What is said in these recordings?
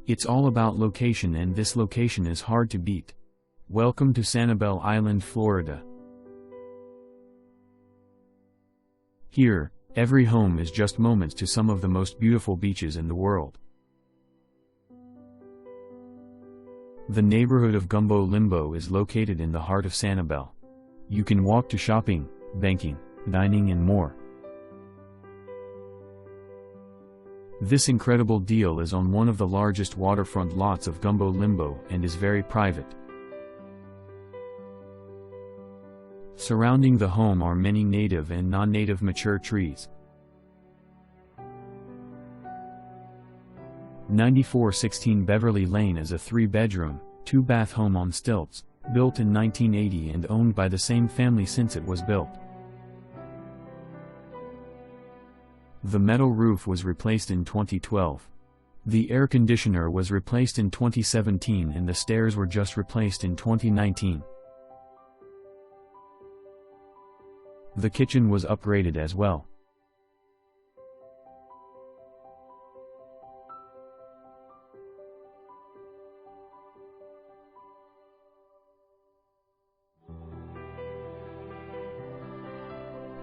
It's all about location, and this location is hard to beat. Welcome to Sanibel Island, Florida. Here, every home is just moments to some of the most beautiful beaches in the world. The neighborhood of Gumbo Limbo is located in the heart of Sanibel. You can walk to shopping, banking, dining and more. This incredible deal is on one of the largest waterfront lots of Gumbo Limbo and is very private. Surrounding the home are many native and non-native mature trees. 9416 Beverly Lane is a 3-bedroom, 2-bath home on stilts, built in 1980 and owned by the same family since it was built. The metal roof was replaced in 2012. The air conditioner was replaced in 2017 and the stairs were just replaced in 2019. The kitchen was upgraded as well.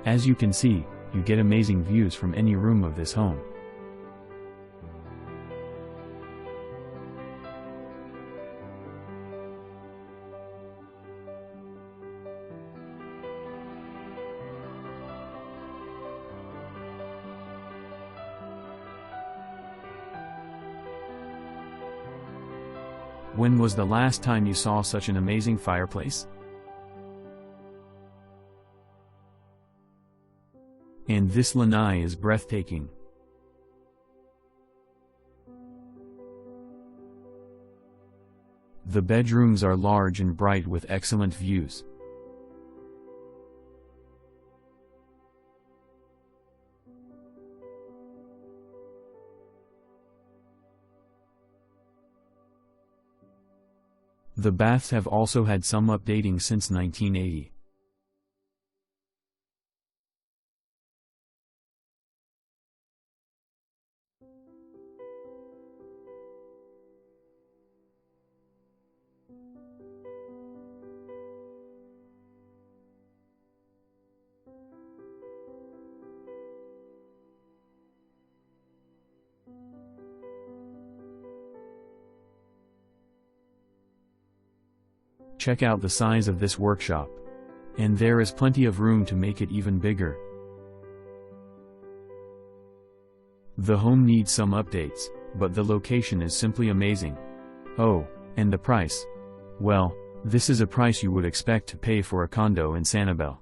As you can see, you get amazing views from any room of this home. When was the last time you saw such an amazing fireplace? And this lanai is breathtaking. The bedrooms are large and bright with excellent views. The baths have also had some updating since 1980. Check out the size of this workshop. And there is plenty of room to make it even bigger. The home needs some updates, but the location is simply amazing. Oh, and the price. Well, this is a price you would expect to pay for a condo in Sanibel.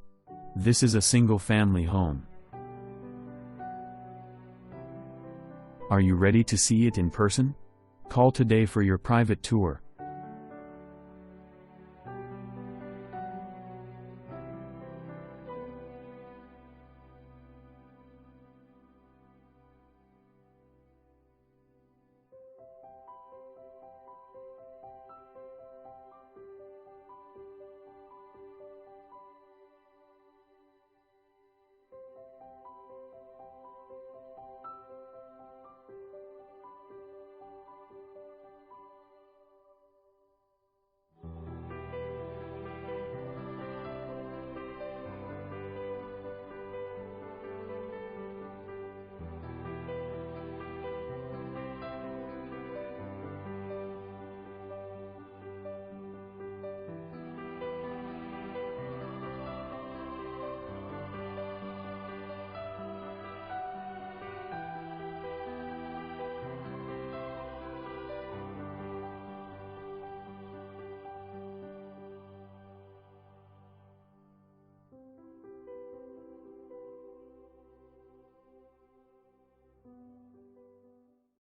This is a single-family home. Are you ready to see it in person? Call today for your private tour.